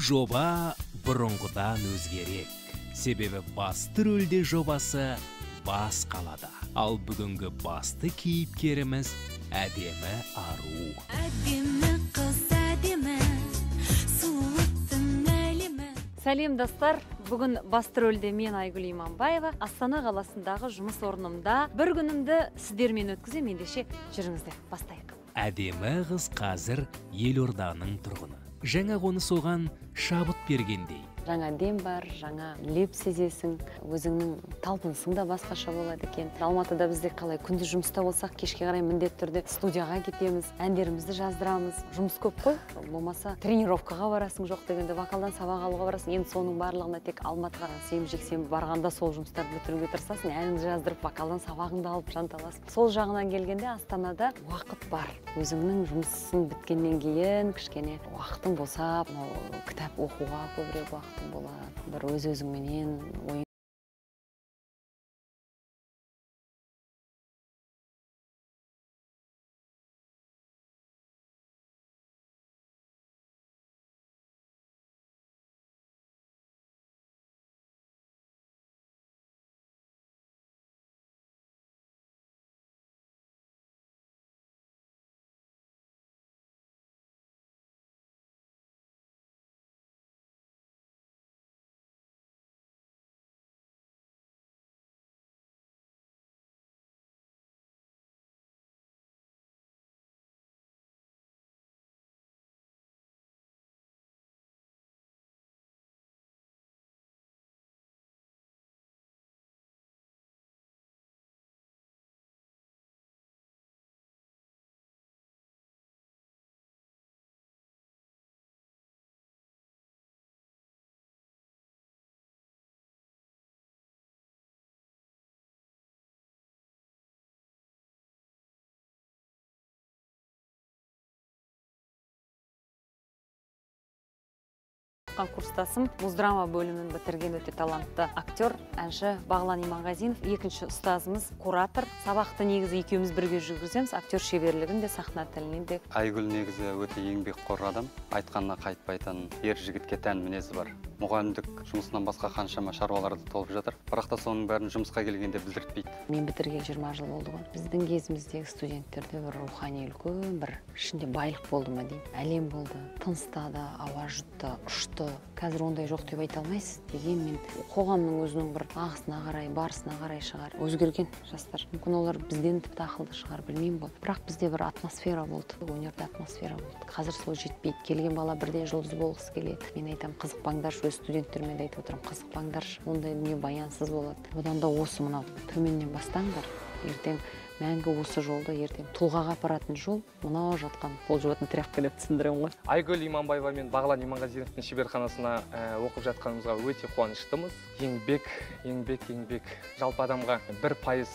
жоба бұрынғыдан өзгерек. Себебі басты рөлде жобасы бас қалада. Ал бүгінгі басты кейіпкеріміз әдемі ару. Әдемі қыз әдемі, сұлулықтың әлемі. Сәлем достар, бүгін басты рөлде мен Айгүл Иманбаева. Астана қаласындағы жұмыс орнымда бір күнімді сіздермен өткіземін, ендеше жүріңіздер, бастайық. Әдемі қыз қазір елорданың тұрғыны. Жаңа қоныс оған шабыт бергендей. Жаңа дем бар, жаңа леп сезесің, өзіңнің талпынысың да басқаша болады екен. Алматыда бізде қалай күндіз жұмыста болсақ, кешке қарай міндетті түрде студияға кетеміз, әндерімізді жаздырамыз. Жұмыс көп қой, болмаса тренировкаға барасың, жоқ дегенде вокалдан сабақ алуға барасың. Енді соның барлығына тек Алматыға сенбі-жексенбі барғанда сол жұмыстарды бітіруге тырысасың, әніңді жаздырып, вокалдан сабағыңды алып жанталасың. Сол жағынан келгенде Астанада уақыт бар. Өзіңнің жұмысың біткеннен кейін кішкене уақытың болса, кітап оқуға көбірек уақытың болады. Бір өз-өзіңменен ойың курстасым, муздрама бөлімін бітірген өте талантты актер, әнші Бағлан Иманғазинов. Екінші ұстазымыз куратор. Сабақты негізі екеуміз бірге жүргіземіз. Актер шеберлігін де, сахна тілінен де. Айгүл негізі өте еңбекқор адам, айтқанына қайтпайтын ер жігітке тән мінезі бар. Мұғалімдік жұмысынан басқа қаншама шаруаларды толып жатыр, бірақ та соның бәрін жұмысқа келгенде білдіртпейді. Мен бітірген 20 жыл болды ғой. Біздің кезіміздегі студенттерде бір рухани үлкен, бір ішінде байлық болды ма деймін. Әлем болды, тыныстады, ауа жұтты, ұшты. Қазір ондай жоқ деп айта алмайсыз. Дегенмен қоғамның өзінің бір ағысына қарай, барысына қарай шығар. Өзгерген жастар. Мүмкін олар бізден тіпті ақылды шығар, білмеймін ғой. Бірақ бізде бір атмосфера болды. Өнерде атмосфера болды. Қазір сол жетпейді. Келген бала бірден жұлдыз болғысы келеді. Мен айтамын, қызықпаңдаршы, өз студенттермен де айтып отырамын, қызықпаңдаршы. Ондай дүние баянсыз болады. Одан да осы мынау төменнен бастаңдар. Ертең мәңгі осы жолды, ертең тұлғаға апаратын жол мынау жатқан пол жуатын тряпка деп түсіндіремін ғой. Айгүл Иманбаева мен Бағлан Иманғазиновтың шеберханасына оқып жатқанымызға өте қуаныштымыз. Еңбек. Жалпы адамға 1%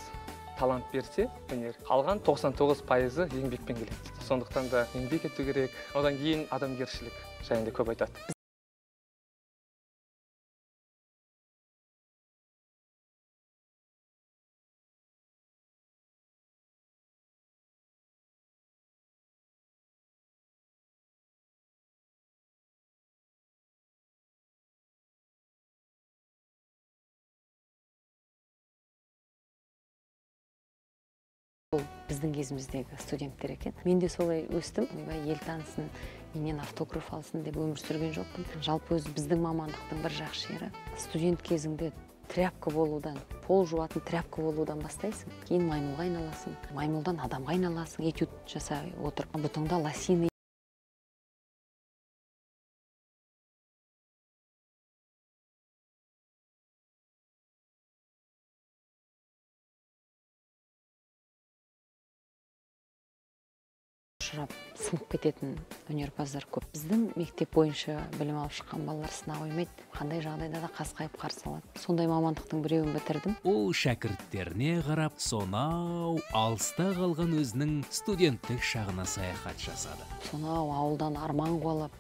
талант берсе, өнер, қалған 99% еңбекпен келеді. Сондықтан да еңбек ету керек. Одан кейін адамгершілік жайында көп айтады. Бұл біздің кезіміздегі студенттер екен. Мен де солай өстім. Ел танысын, менен автограф алсын деп өмір сүрген жоқпын. Жалпы өзі біздің мамандықтың бір жақсы жері. Студент кезіңде тряпка болудан, пол жуатын тряпка болудан бастайсың. Кейін маймылға айналасың. Маймылдан адамға айналасың. Этюд жасай отырып, бұтыңда лосины ұшырап сынып кететін өнерпаздар көп. Біздің мектеп бойынша білім алып шыққан балалар сынақ қоймайды. Қандай жағдайда да қасқайып қарсы алады. Сондай мамандықтың біреуін бітірдім. Ол шәкірттеріне қарап, сонау алыста қалған өзінің студенттік шағына саяхат жасады. Сонау ауылдан арман қуалап,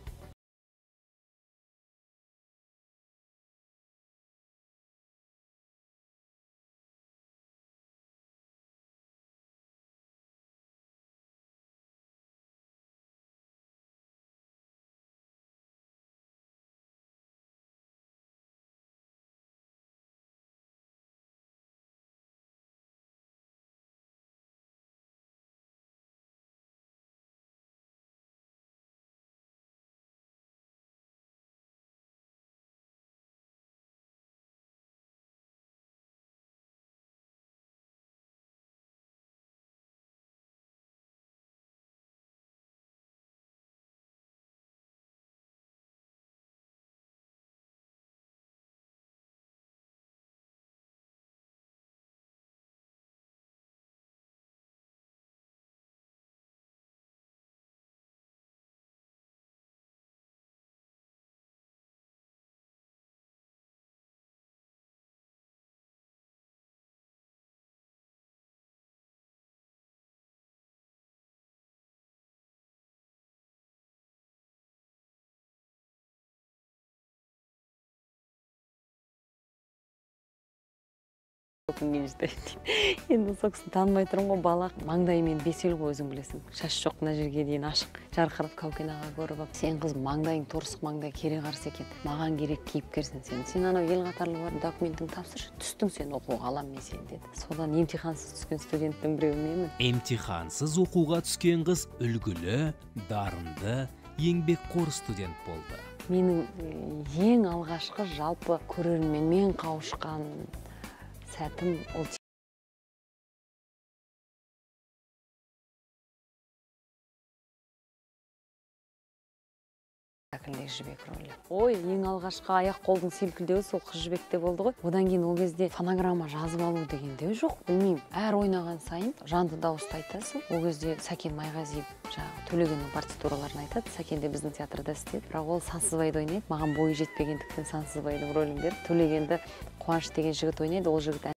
кенжетай. Енді сол кісіні танымай тұрмын ғой, бала маңдайымен бесел ғой, өзің білесің. Шаш жоқ мына жерге дейін ашық. Жарқырап Каукен аға көріп алып, сен қыз маңдайың торсық маңдай кере қарсы екен. Маған керек кейіпкерсің сен. Сен анау ел қатарлы бар документіңді тапсыршы, түстің сен оқуға алам мен сен деді. Содан емтихансыз түскен студенттің біреуі менмін. Емтихансыз оқуға түскен қыз үлгілі, дарынды, еңбекқор студент болды. Менің ең алғашқы жалпы көрерменмен қауышқан сәтім ол спектакльдегі жібек рөлі. Ой, ең алғашқы аяқ қолдың селкілдеуі сол Қыз жібекте болды ғой. Одан кейін ол кезде фонограмма жазып алу деген де жоқ, білмеймін. Әр ойнаған сайын жанды дауысты айтасың. Ол кезде Сәкен Майғазиев Төлегеннің партитураларын айтады. Сәкен де біздің театрда істеді, бірақ ол Сансызбайды ойнайды. Маған бойы жетпегендіктен Сансызбайдың рөлін беріп, Төлегенді Қуаныш деген жігіт ойнайды. Ол жігіт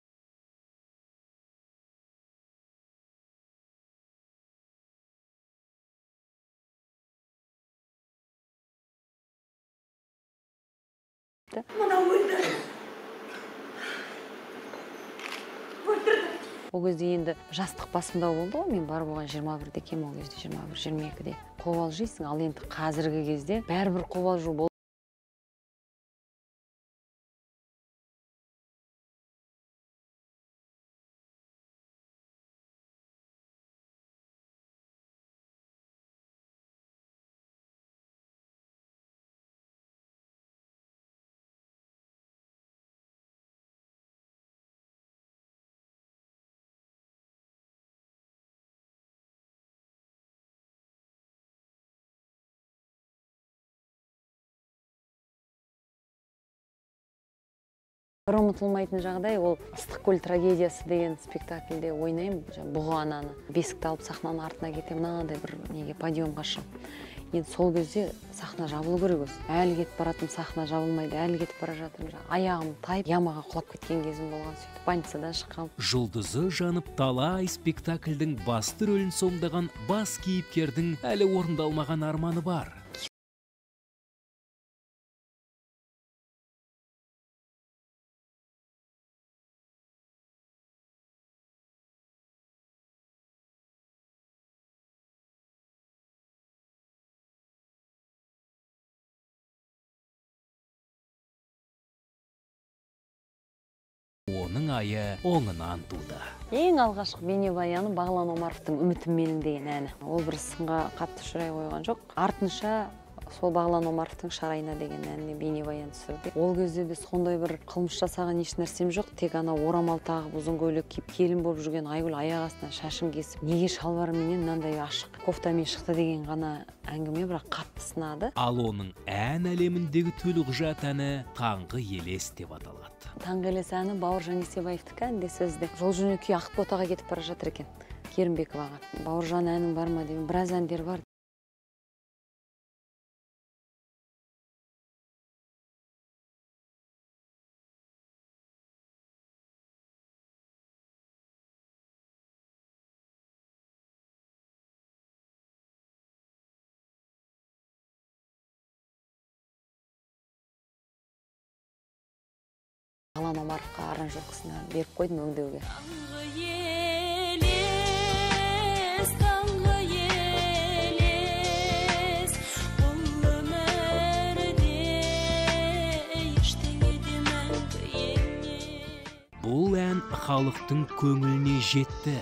ол кезде енді жастық басымда болды ғой, мен бар болған 21-де кем, ол кезде 21-22-де қобалжисың, ал енді қазіргі кезде бәрібір қобалжу болды. Бір ұмытылмайтын жағдай ол Ыстықкөл трагедиясы деген спектакльде ойнаймын. Бұғы ананы бесікті алып сахнаның артына кетемін, мынандай бір неге подиумға шығып. Енді сол кезде сахна жабылу керек өзі. Әлі кетіп баратым, сахна жабылмайды, әлі кетіп бара жатырмын. Аяғым тайып, ямаға құлап кеткен кезім болған, сөйтіп больницадан шыққам. Жұлдызы жанып талай спектакльдің басты рөлін сомдаған бас кейіпкердің әлі орындалмаған арманы бар. Оның айы оңынан туды. Ең алғашқы бейнебаяны Бағлан Омаровтың «Үмітім менің» деген әні. Ол бір сынға қатты ұшырай қойған жоқ. Артынша сол Бағлан Омаровтың «Шарайна» деген әніне бейнебаян түсірді. Ол кезде де сондай бір қылмыс жасаған еш нәрсем жоқ. Тек ана орамал тағып, ұзын көйлек киіп, келін болып жүрген Айгүл аяқ астынан шашын кесіп, неге шалбарыменен мынандай ашық кофтамен шықты деген ғана әңгіме, бірақ қатты сынады. Ал оның ән әлеміндегі төлқұжат әні «Таңғы елес» деп аталады. Таңғы елес әні Бауыржан Есебаевтікі, әнде сөзде. Жол жөнекей Ақботаға кетіп бара жатыр екен, Керімбековаға. Бауыржан әнің бар ма деймін, біраз әндер бар. Бағлан Омаровқа аранжировкасына беріп қойдым өңдеуге. Таңғы елес, бұл өмірде ештеңе де мәңгі емес. Бұл ән халықтың көңіліне жетті.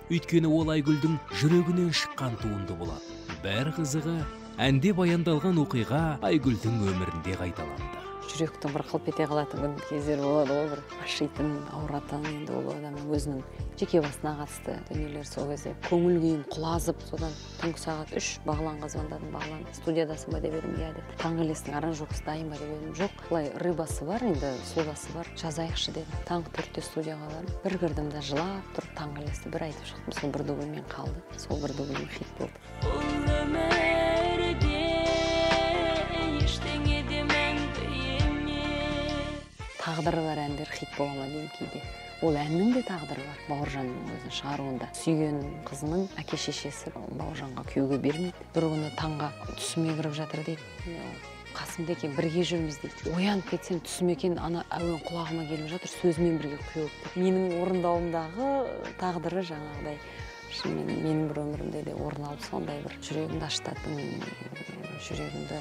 Өйткені ол Айгүлдің жүрегінен шыққан туынды болады. Бір қызығы, әнде баяндалған оқиға Айгүлдің өмірінде қайталанды. Жүректің бір қылп ете қалатын кездер болады ғой, бір ашитын, ауыратын, енді ол адамның өзінің жеке басына қатысты дүниелер. Сол кезде көңіл күйім құлазып, содан түнгі сағат 3 Бағланға звондадым. Бағлан, студиядасың ба деп едім, иә деді. Таңғы елестің аранжировкасы дайын ба деп едім. Жоқ, былай рыбасы бар, енді сұлбасы бар, жазайықшы дедім. Таңғы 4-те студияға бардым. Бір кірдім да жылап тұрып таңғы елесті бір айтып шықтым. Сол бір дубльмен қалды. Сол бір дубльмен хит болды. Тағдыры бар әндер хит бола ма деймін кейде. Ол әннің де тағдыры бар. Бауыржанның өзінің шығаруында. Сүйген қызының әке шешесі Бауыржанға күйеуге бермейді. Бір күні таңға түсіме кіріп жатыр дейді. қасымда екен, бірге жүрміз дейді. Оянып кетсем түсім екен, ана әуен құлағыма келіп жатыр, сөзімен бірге құйылып. Менің орындауымдағы тағдыры жаңағыдай шынымен менің бір өмірімде де орын алып, сондай бір жүрегімді ашытатын, жүрегімді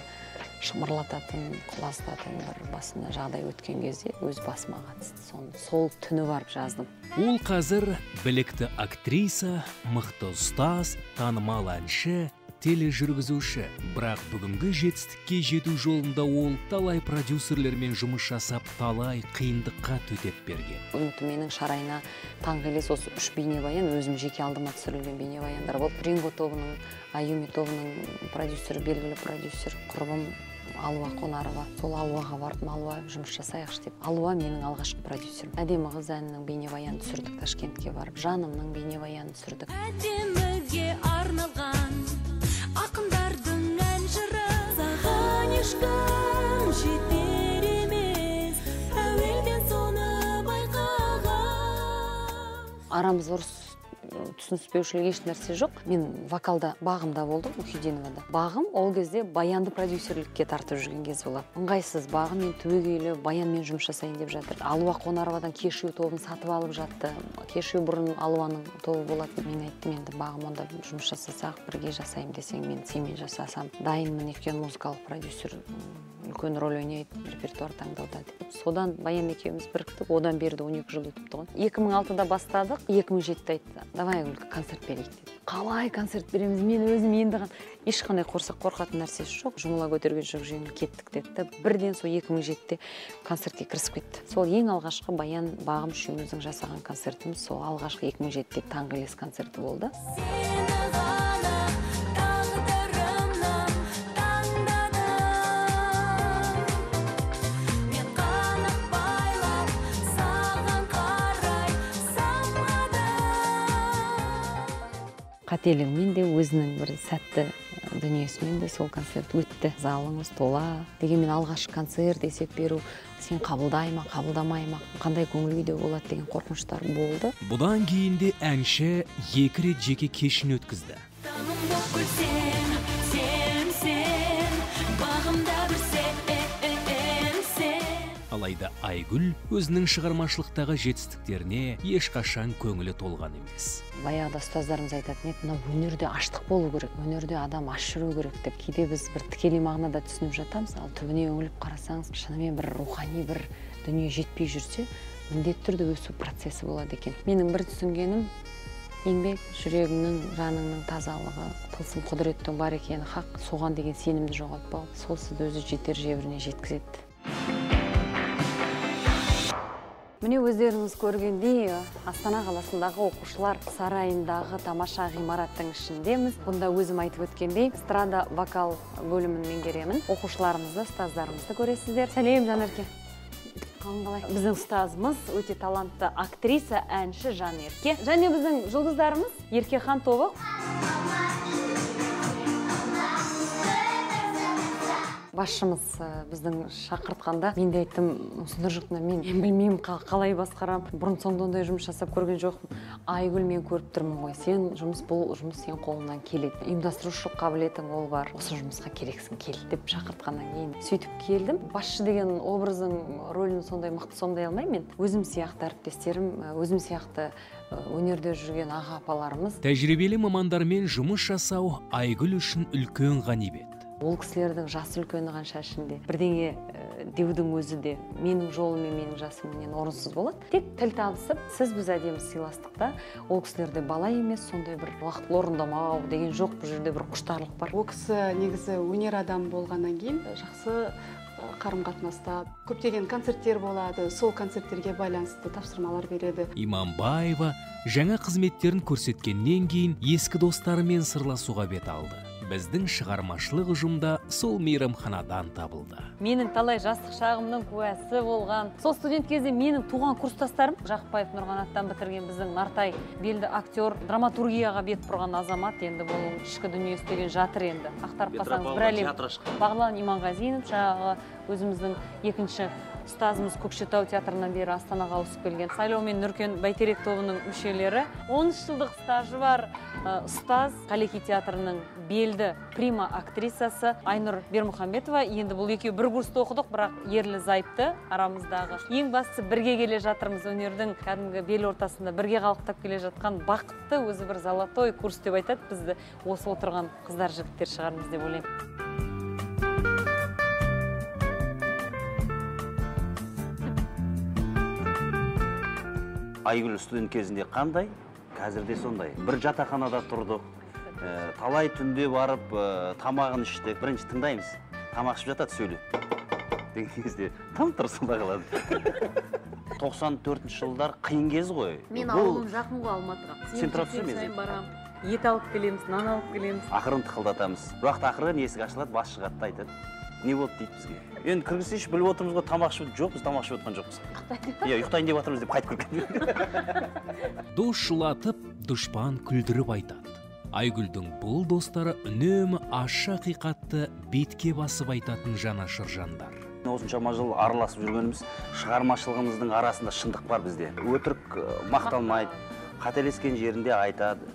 шымырлататын, құлазытатын бір басына жағдай өткен кезде өз басыма қатысты. Сол түні барып жаздым. Ол қазір білікті актриса, мықты ұстаз, танымал әнші, тележүргізуші. Бірақ бүгінгі жетістікке жету жолында ол талай продюсерлермен жұмыс жасап, талай қиындыққа төтеп берген. Үміт менің шарайына таңғелес осы 3 бейнебаян өзім жеке алдыма түсірілген бейнебаяндар болды. Ринго тобының, Аюми тобының продюсері, белгілі продюсер құрбым Алуа Қонарова. Сол Алуаға бардым, Алуа жұмыс жасайықшы деп. Алуа менің алғашқы продюсерім. Әдемі қыз әнінің бейнебаянын түсірдік, Ташкентке барып. Жанымның бейнебаянын түсірдік. Әдеміге арналған ақындардың ән жыры, саған ешкім жетер емес, әуелден соны байқаған. Арамыз ұрыс, түсініспеушілік еш нәрсе жоқ. Мен вокалда бағымда болдым, Мұхидиновада. Бағым ол кезде баянды продюсерлікке тартып жүрген кез болады. Ыңғайсыз бағым, мен түбегейлі баянмен жұмыс жасайын деп жатыр. Алуа Қонаровадан Кешью тобын сатып алып жатты. Кешью бұрын Алуаның тобы болады. Мен айттым, енді бағым онда жұмыс жасасақ, бірге жасайым десең, мен сенімен жасасам дайынмын, өйткені музыкалық продюсер үлкен рөл ойнайды репертуар таңдауда деп. Содан баян екеуміз біріктік, одан берді 12 жыл өтіпті ғой. 2006-да бастадық, 2007-де айтты, давай концерт берейік деді. Қалай концерт береміз? Мен өзім енді ешқандай қорқатын нәрсесі жоқ. Жұмыла көтерген жоқ, жеңіл кеттік деді. Бірден сол 2007-де концертке кірісіп кетті. Сол ең алғашқы баян бағым үшеуміздің жасаған концертіміз сол алғашқы 2007-де таңғелес концерті болды. Қателігімен де өзінің бір сәтті дүниесімен де сол концерт өтті. Залыңыз тола. Дегенмен алғашқы концерт есеп беру, сен қабылдай ма, қабылдамай ма, қандай көңіл күйде болады деген қорқыныштар болды. Бұдан кейін де әнші 2 рет жеке кешін өткізді. Таңым боп күлсең, сен, бағымда бір сен. Алайда Айгүл өзінің шығармашылықтағы жетістіктеріне ешқашан көңілі толған емес. Баяғыда ұстаздарымыз айтатын еді, мына өнерде аштық болу керек, өнерде адам аш жүру керек деп. Кейде біз бір тікелей мағынада түсініп жатамыз, ал түбіне үңіліп қарасаңыз, шынымен бір рухани бір дүние жетпей жүрсе, міндетті түрде өсу процесі болады екен. Менің бір түсінгенім, еңбек, жүрегіңнің, жаныңның тазалығы, тылсым құдіреттің бар екені хақ, соған деген сенімді жоғалтпау, сол сізді өзі жетер жебіріне жеткізеді. Міне өздеріңіз көргендей, Астана қаласындағы оқушылар сарайындағы тамаша ғимараттың ішіндеміз. Бұнда өзім айтып өткендей, эстрада вокал бөлімін меңгеремін. Оқушыларымызды, ұстаздарымызды көресіздер. Сәлем, Жанерке. Қалай? Біздің ұстазымыз өте талантты актриса, әнші Жанерке. Және біздің жұлдыздарымыз Еркехан тобы. Басшымыз біздің шақыртқанда, мен де айттым, сонда жоқна, мен білмеймін қалай басқарам. Бұрын соңды ондай жұмыс жасап көрген жоқпын. Айгүл, мен көріп тұрмын ғой, сен бұл жұмыс сен қолыңнан келеді. Ұйымдастырушылық қабілетің ол бар. Осы жұмысқа керексің, кел деп шақыртқаннан кейін сөйтіп келдім. Басшы деген образың рөлін сондай мықты сомдай алмаймын. Өзім сияқты әріптестерім, өзім сияқты өнерде жүрген аға апаларымыз. Тәжірибелі мамандармен жұмыс жасау Айгүл үшін үлкен ғанибет. Ол кісілердің жасы үлкені қанша ішінде бірдеңе деудің өзі де менің жолым мен менің жасыммен орынсыз болады. Тек тіл табысып, сіз біз әдемі сыйластықта, ол кісілерде бала емес, сондай бір уақытылы орындамау деген жоқ, бұл жерде бір құштарлық бар. Ол кісі негізі өнер адам болғаннан кейін жақсы қарым-қатынаста көптеген концерттер болады, сол концерттерге байланысты тапсырмалар береді. Иманбаева жаңа қызметтерін көрсеткеннен кейін ескі достарымен сырласуға бет алды. Біздің шығармашылық ұжымда сол мейрамханадан табылды. Менің талай жастық шағымның куәсі болған. Сол студент кезде менің туған курстастарым, Жақпаев Нұрғанаттан бітірген біздің Нартай белді актер, драматургияға бет бұрған азамат, енді бұл ішкі дүниесі деген жатыр енді. Ақтарып қалсаңыз бір әлем. Бағлан Иманғазинов, жаңағы өзіміздің екінші ұстазымыз Көкшетау театрынан бері Астанаға ауысып келген. Сайлау мен Нұркен Бәйтерек тобының мүшелері. 13 жылдық стажы бар ұстаз, Қалеки театрының белді прима актрисасы Айнұр Бермұхамбетова. Енді бұл екеуі бір курста оқыдық, бірақ ерлі зайыпты арамыздағы. Ең бастысы бірге келе жатырмыз, өнердің кәдімгі бел ортасында бірге қалықтап келе жатқан бақытты, өзі бір золотой курс деп айтады бізді осы отырған қыздар жігіттер шығармыз деп ойлаймын. Айгүл студент кезінде қандай, қазірде сондай. Бір жатақханада тұрдық, талай түнде барып тамағын іштік. Бірінші тыңдаймыз, тамақ ішіп жатады, сөйлеп. Деген кезде там тұрсында қалады. 94 жылдар қиын кез ғой. Мен ауылым жақын ғой Алматыға. Сен тұрып жүрмесің? Барам. Ет алып келеміз, нан алып келеміз. Ақырын тықылдатамыз. Бірақ ақырын есік ашылады, бас шығады да айтады. Не болды дейді бізге. Енді кіргізсейші, біліп отырмыз ғой, тамақ ішіп жоқпыз, тамақ ішіп отқан жоқпыз. Ұйықтайын деп жатырмыз деп қайтып кірген. Дос жылатып, дұшпан күлдіріп айтады. Айгүлдің бұл достары үнемі ащы ақиқатты бетке басып айтатын жанашыр жандар. Осыншама жыл араласып жүргеніміз, шығармашылығымыздың арасында шындық бар бізде. Өтірік мақталмайды, қателескен жерінде айтады,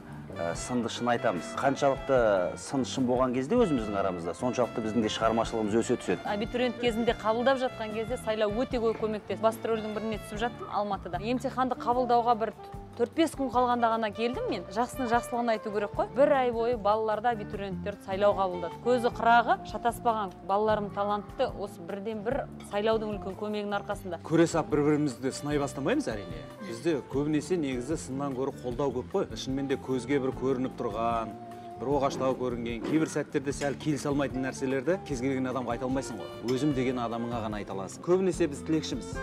сынды шын айтамыз. Қаншалықты сын шын болған кезде өзіміздің арамызда, соншалықты біздің де шығармашылығымыз өсе түседі. Абитуриент кезінде қабылдап жатқан кезде сайлау өте көп көмектесті. Басты рөлдің біріне түсіп жаттым Алматыда. Емтиханды қабылдауға бір 4-5 күн қалғанда ғана келдім мен. Жақсының жақсылығын айту керек қой. Бір ай бойы балаларды абитуриенттерді сайлау қабылдады. Көзі қырағы, шатаспаған балаларым талантты, осы бірден бір сайлаудың үлкен көмегінің арқасында. Көре сап бір-бірімізді сынай бастамаймыз әрине. Бізде көбінесе негізі сыннан көрі қолдау көп қой. Шынымен де көзге бір көрініп тұрған, бір оғаштау көрінген, кейбір сәттерде сәл келісе алмайтын нәрселерді кез келген адамға айта алмайсың ғой. Өзім деген адамыңа ғана айта аласың. Көбінесе біз тілекшіміз.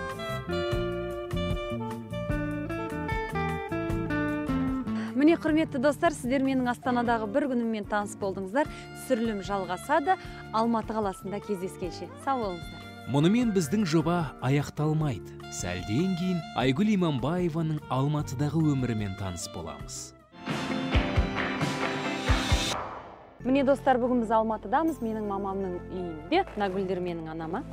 Міне, құрметті достар, сіздер менің Астанадағы бір күніммен таныс болдыңыздар. Түсірілім жалғасады. Алматы қаласында кездескенше. Сау болыңыздар. Мұнымен біздің жоба аяқталмайды. Сәлден кейін Айгүл Иманбаеваның Алматыдағы өмірімен таныс боламыз. Міне, достар, бүгін біз Алматыдамыз. Менің мамамның үйінде. Нагүлдер менің анама.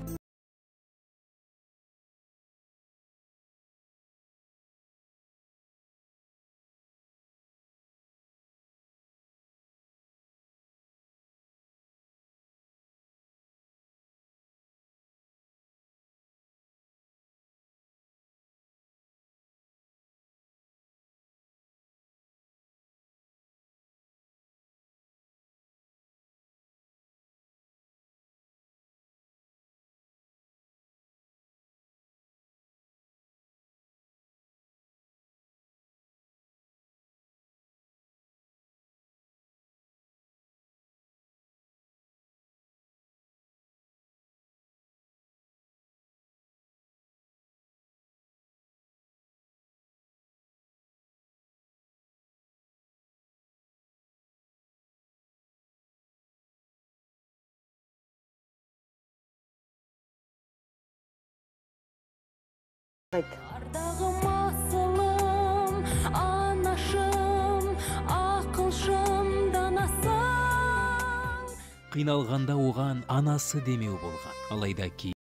Ардағым асылым, анашым, ақылшым, данасың. Қиналғанда оған анасы демеу болған. Алайда кейін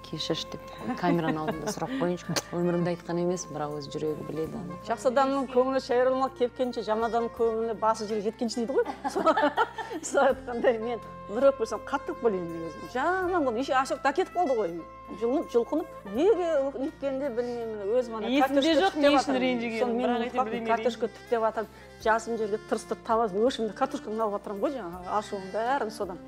кешірші деп камераның алдында сұрақ қойыншы. Өмірімді айтқан емес, бірақ өз жүрегі біледі. Жақсы адамның көңілі шайырылмақ кепкенше, жаман адамның көңілі басы жел жеткенше дейді ғой. Сол айтқандай мен нұрып көрсем қатты ойлаймын негізі. Жаман болды, еше ашық да кетіп қалды ғой. Жылынып, жұлқынып, неге өткенде білмеймін, өз мана картошка түптеп жатырмын. Жасым жерге тырыстырып табаз, өшімді картошканы алып жатырмын ғой, жаңағы ашуым бәрін содан.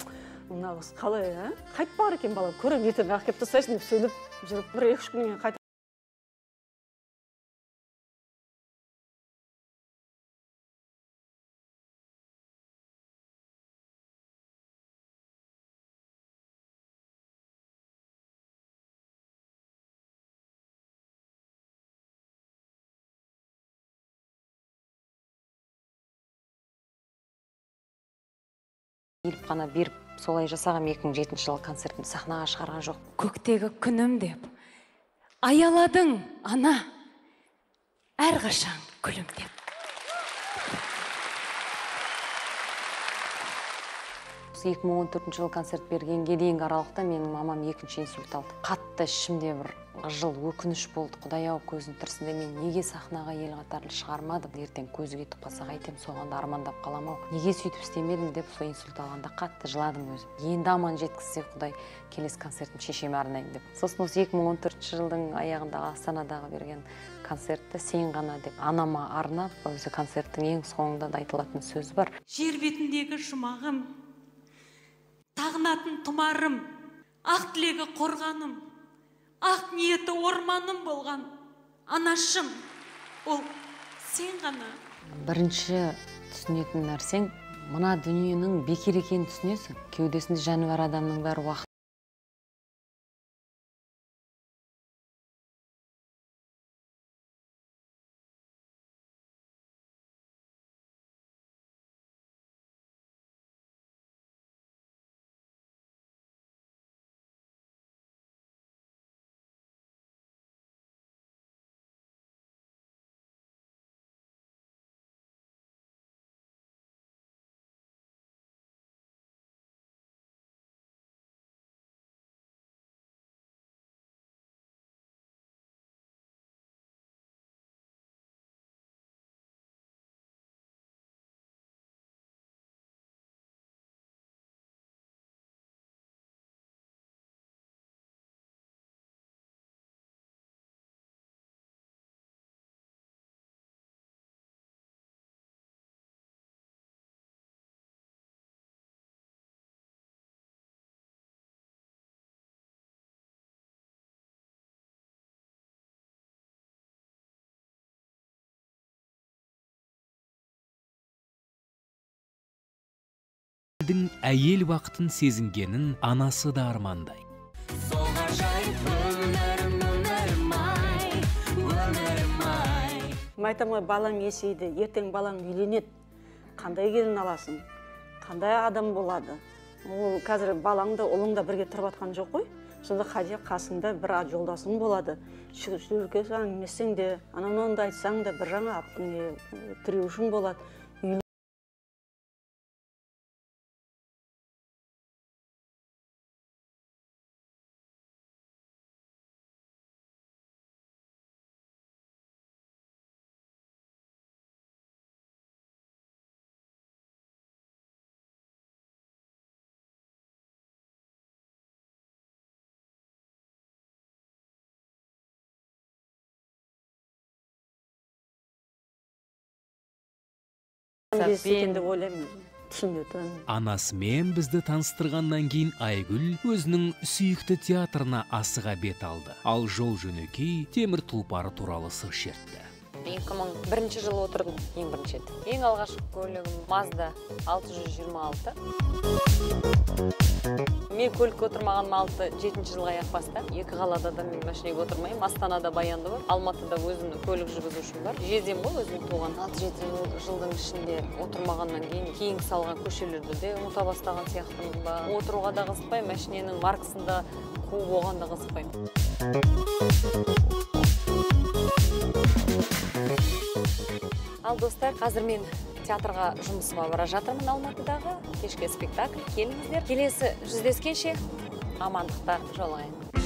Мына қыз қалай, қайтпағыр екен бала, көрем ертең ақ келіп тастайсың деп сөйлеп жүріп, 1-2 күннен кейін қайта. Келіп қана беріп, солай жасаған 2007 жылы концертін сахнаға шығарған жоқ. Көктегі күнім деп, аяладың, ана, әрқашан күлім деп. осы 2014 жылы концерт бергенге дейінгі аралықта менің мамам 2-ші инсульт алды. Қатты ішімде бір жыл өкініш болды. Құдай-ау көздің тірісінде мен неге сахнаға ел қатарлы шығармадым? Ертең көзі кетіп қалса қайтем, соған армандап қаламау. Неге сөйтіп істемедім деп сол инсульт алғанда қатты жыладым өзім. Енді аман жеткізсе Құдай, келесі концертім шешеме арнайын деп. Сосын осы 2014 жылдың аяғындағы Астанадағы берген концертті сен ғана деп анама арнап, өзі концерттің ең соңында да айтылатын сөз бар. Жер бетіндегі жұмағым, тағынатын тұмарым, ақ тілегі қорғаным, ақ ниеті орманым болған анашым, ол сен ғана. Бірінші түсінетін нәрсең, мына дүниенің бекер екенін түсінесің. Кеудесінде жаны бар адамның бәрі уақыт. Әйел бақытын сезінгенін анасы да армандай. Айтам ғой, балам есейді, ертең балам үйленеді. Қандай келін аласың? Қандай адам болады? Ол қазір балаңда, ұлыңда бірге тұрып атқан жоқ қой. Сонда қажет қасыңда бір жолдасың болады. Жүрге әңгімесең де, ананы айтсаң да бір жаңа тіреушің болады. Анасымен бізді таныстырғаннан кейін Айгүл өзінің сүйікті театрына асыға бет алды. Ал жол жөнекей темір тұлпары туралы сыр шертті. 2001 жылы отырдым, ең бірінші рет. Ең алғашқы көлігім Mazda 626. Мен көлікке отырмағаным 6-7 жылға аяқ баста. Екі қалада да мен машинеге отырмаймын. Астанада Баянды бар, Алматыда өзімнің көлік жүргізушім бар. Жездем ғой өзім туған. 6-7 жылдың ішінде отырмағаннан кейін салған көшелерді де ұмыта бастаған сияқтымын ба. Отыруға да қызықпаймын, машиненің маркасында қуып оған да қызықпаймын. Ал достар, қазір мен театрға жұмысыма бара жатырмын Алматыдағы. Кешке спектакль, келіңіздер. Келесі жүздескенше амандықта жолығайын.